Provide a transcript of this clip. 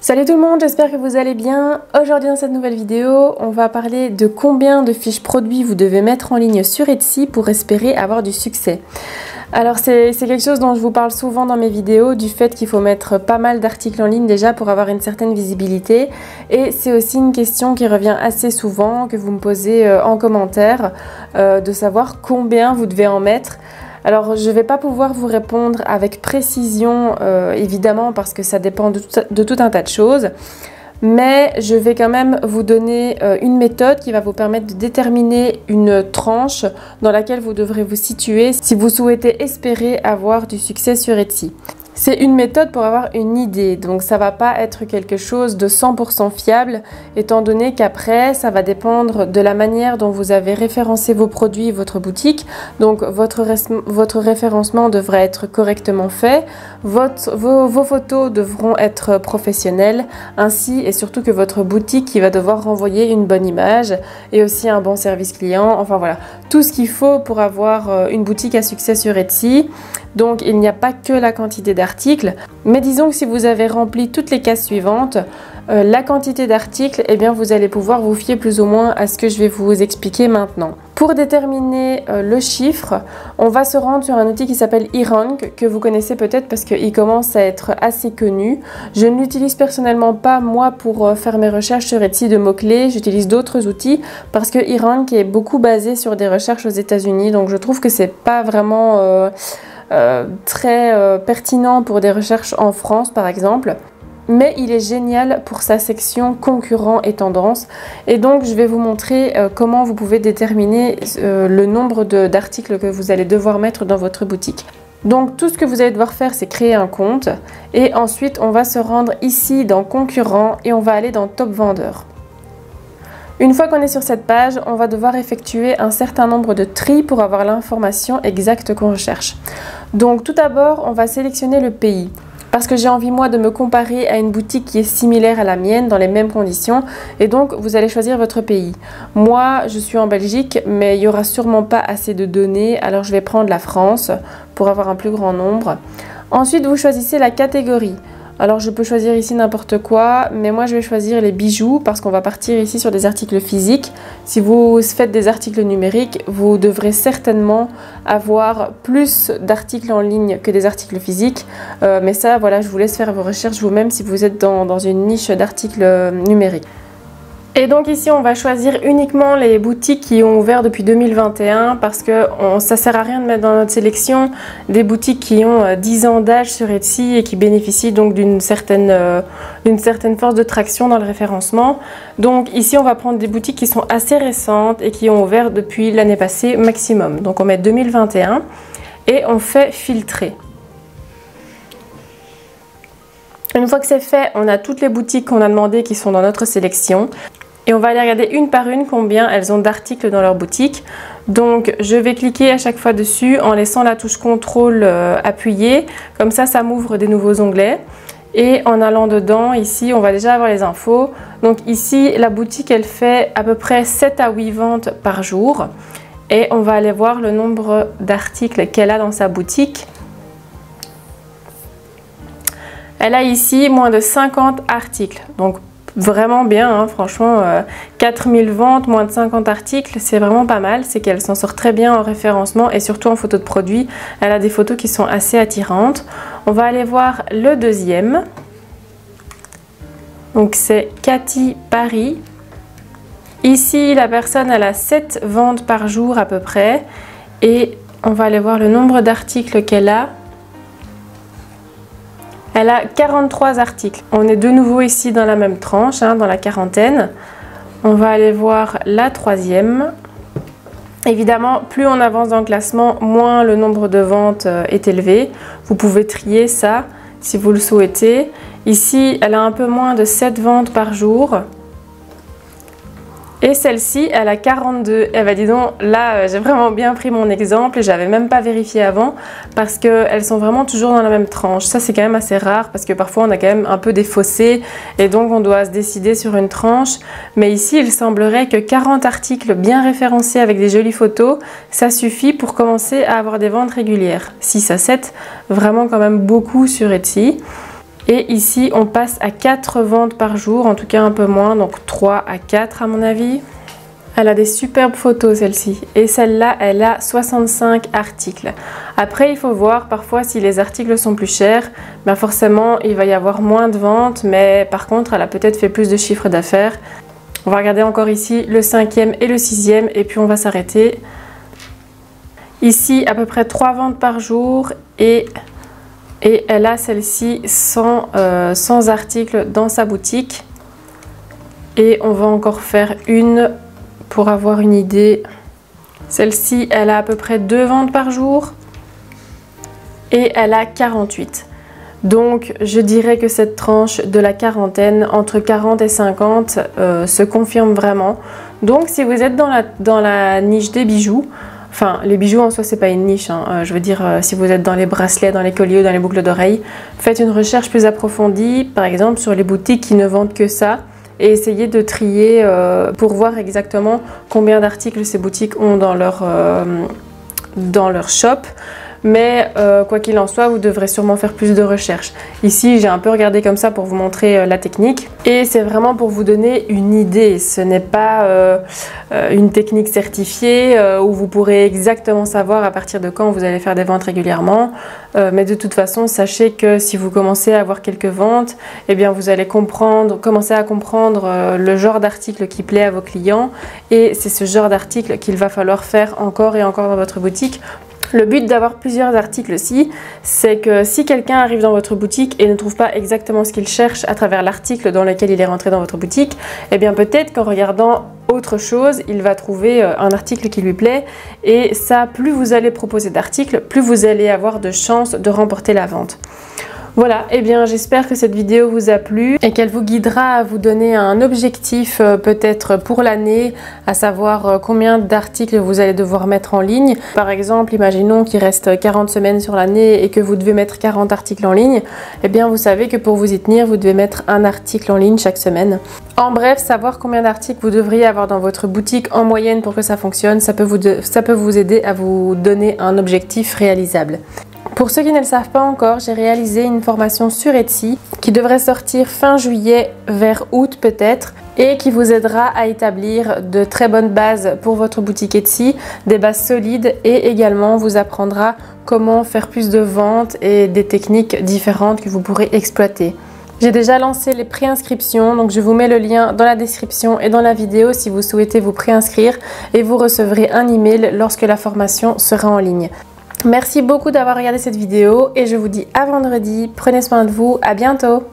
Salut tout le monde, j'espère que vous allez bien. Aujourd'hui dans cette nouvelle vidéo, on va parler de combien de fiches produits vous devez mettre en ligne sur Etsy pour espérer avoir du succès. Alors c'est quelque chose dont je vous parle souvent dans mes vidéos, du fait qu'il faut mettre pas mal d'articles en ligne déjà pour avoir une certaine visibilité. Et c'est aussi une question qui revient assez souvent, que vous me posez en commentaire, de savoir combien vous devez en mettre. Alors je ne vais pas pouvoir vous répondre avec précision évidemment parce que ça dépend de tout un tas de choses, mais je vais quand même vous donner une méthode qui va vous permettre de déterminer une tranche dans laquelle vous devrez vous situer si vous souhaitez espérer avoir du succès sur Etsy. C'est une méthode pour avoir une idée, donc ça va pas être quelque chose de 100% fiable, étant donné qu'après, ça va dépendre de la manière dont vous avez référencé vos produits et votre boutique. Donc votre référencement devrait être correctement fait, vos photos devront être professionnelles, ainsi et surtout que votre boutique qui va devoir renvoyer une bonne image et aussi un bon service client, enfin voilà, tout ce qu'il faut pour avoir une boutique à succès sur Etsy. Donc il n'y a pas que la quantité d'articles, mais disons que si vous avez rempli toutes les cases suivantes, la quantité d'articles, eh bien vous allez pouvoir vous fier plus ou moins à ce que je vais vous expliquer maintenant. Pour déterminer le chiffre, on va se rendre sur un outil qui s'appelle eRank, que vous connaissez peut-être parce qu'il commence à être assez connu. Je ne l'utilise personnellement pas moi pour faire mes recherches sur Etsy de mots-clés, j'utilise d'autres outils parce que eRank est beaucoup basé sur des recherches aux États-Unis, donc je trouve que c'est pas vraiment très pertinent pour des recherches en France par exemple, mais il est génial pour sa section concurrents et tendances, et donc je vais vous montrer comment vous pouvez déterminer le nombre d'articles que vous allez devoir mettre dans votre boutique. Donc tout ce que vous allez devoir faire, c'est créer un compte, et ensuite on va se rendre ici dans concurrents et on va aller dans top vendeurs. Une fois qu'on est sur cette page, on va devoir effectuer un certain nombre de tris pour avoir l'information exacte qu'on recherche. Donc tout d'abord, on va sélectionner le pays. Parce que j'ai envie moi de me comparer à une boutique qui est similaire à la mienne dans les mêmes conditions, et donc vous allez choisir votre pays. Moi je suis en Belgique, mais il n'y aura sûrement pas assez de données, alors je vais prendre la France pour avoir un plus grand nombre. Ensuite vous choisissez la catégorie. Alors je peux choisir ici n'importe quoi, mais moi je vais choisir les bijoux parce qu'on va partir ici sur des articles physiques. Si vous faites des articles numériques, vous devrez certainement avoir plus d'articles en ligne que des articles physiques. Mais ça, voilà, je vous laisse faire vos recherches vous-même si vous êtes dans une niche d'articles numériques. Et donc ici on va choisir uniquement les boutiques qui ont ouvert depuis 2021 parce que ça sert à rien de mettre dans notre sélection des boutiques qui ont 10 ans d'âge sur Etsy et qui bénéficient donc d'une certaine force de traction dans le référencement. Donc ici on va prendre des boutiques qui sont assez récentes et qui ont ouvert depuis l'année passée maximum. Donc on met 2021 et on fait filtrer. Une fois que c'est fait, on a toutes les boutiques qu'on a demandées qui sont dans notre sélection. Et on va aller regarder une par une combien elles ont d'articles dans leur boutique. Donc je vais cliquer à chaque fois dessus en laissant la touche CTRL appuyée. Comme ça, ça m'ouvre des nouveaux onglets. Et en allant dedans, ici, on va déjà avoir les infos. Donc ici, la boutique, elle fait à peu près 7 à 8 ventes par jour. Et on va aller voir le nombre d'articles qu'elle a dans sa boutique. Elle a ici moins de 50 articles. Donc vraiment bien, hein, franchement, 4000 ventes, moins de 50 articles, c'est vraiment pas mal. C'est qu'elle s'en sort très bien en référencement et surtout en photo de produit. Elle a des photos qui sont assez attirantes. On va aller voir le deuxième. Donc c'est Cathy Paris. Ici, la personne, elle a 7 ventes par jour à peu près. Et on va aller voir le nombre d'articles qu'elle a. Elle a 43 articles. On est de nouveau ici dans la même tranche, hein, dans la quarantaine. On va aller voir la troisième. Évidemment, plus on avance dans le classement, moins le nombre de ventes est élevé. Vous pouvez trier ça si vous le souhaitez. Ici, elle a un peu moins de 7 ventes par jour. Et celle-ci, elle a 42. Eh ben dis donc, là, j'ai vraiment bien pris mon exemple et j'avais même pas vérifié avant parce qu'elles sont vraiment toujours dans la même tranche. Ça, c'est quand même assez rare parce que parfois, on a quand même un peu des fossés et donc on doit se décider sur une tranche. Mais ici, il semblerait que 40 articles bien référencés avec des jolies photos, ça suffit pour commencer à avoir des ventes régulières. 6 à 7, vraiment quand même beaucoup sur Etsy. Et ici, on passe à 4 ventes par jour, en tout cas un peu moins, donc 3 à 4 à mon avis. Elle a des superbes photos celle-ci. Et celle-là, elle a 65 articles. Après, il faut voir parfois si les articles sont plus chers. Ben forcément, il va y avoir moins de ventes. Mais par contre, elle a peut-être fait plus de chiffre d'affaires. On va regarder encore ici le 5e et le 6e. Et puis, on va s'arrêter. Ici, à peu près 3 ventes par jour. Et elle a celle-ci 100 articles dans sa boutique. Et on va encore faire une... Pour avoir une idée, celle-ci, elle a à peu près 2 ventes par jour et elle a 48. Donc, je dirais que cette tranche de la quarantaine, entre 40 et 50, se confirme vraiment. Donc, si vous êtes dans la niche des bijoux, enfin, les bijoux en soi, c'est pas une niche, hein. Je veux dire, si vous êtes dans les bracelets, dans les colliers, dans les boucles d'oreilles, faites une recherche plus approfondie, par exemple, sur les boutiques qui ne vendent que ça. Et essayez de trier pour voir exactement combien d'articles ces boutiques ont dans leur shop. Mais quoi qu'il en soit, vous devrez sûrement faire plus de recherches. Ici, j'ai un peu regardé comme ça pour vous montrer la technique. Et c'est vraiment pour vous donner une idée. Ce n'est pas une technique certifiée où vous pourrez exactement savoir à partir de quand vous allez faire des ventes régulièrement. Mais de toute façon, sachez que si vous commencez à avoir quelques ventes, eh bien vous allez commencer à comprendre le genre d'article qui plaît à vos clients. Et c'est ce genre d'article qu'il va falloir faire encore et encore dans votre boutique. Le but d'avoir plusieurs articles aussi, c'est que si quelqu'un arrive dans votre boutique et ne trouve pas exactement ce qu'il cherche à travers l'article dans lequel il est rentré dans votre boutique, eh bien peut-être qu'en regardant autre chose, il va trouver un article qui lui plaît. Et ça, plus vous allez proposer d'articles, plus vous allez avoir de chances de remporter la vente. Voilà, eh bien j'espère que cette vidéo vous a plu et qu'elle vous guidera à vous donner un objectif peut-être pour l'année, à savoir combien d'articles vous allez devoir mettre en ligne. Par exemple, imaginons qu'il reste 40 semaines sur l'année et que vous devez mettre 40 articles en ligne. Eh bien vous savez que pour vous y tenir, vous devez mettre un article en ligne chaque semaine. En bref, savoir combien d'articles vous devriez avoir dans votre boutique en moyenne pour que ça fonctionne, ça peut vous aider à vous donner un objectif réalisable. Pour ceux qui ne le savent pas encore, j'ai réalisé une formation sur Etsy qui devrait sortir fin juillet vers août peut-être et qui vous aidera à établir de très bonnes bases pour votre boutique Etsy, des bases solides et également vous apprendra comment faire plus de ventes et des techniques différentes que vous pourrez exploiter. J'ai déjà lancé les préinscriptions, donc je vous mets le lien dans la description et dans la vidéo si vous souhaitez vous préinscrire et vous recevrez un email lorsque la formation sera en ligne. Merci beaucoup d'avoir regardé cette vidéo et je vous dis à vendredi. Prenez soin de vous, à bientôt!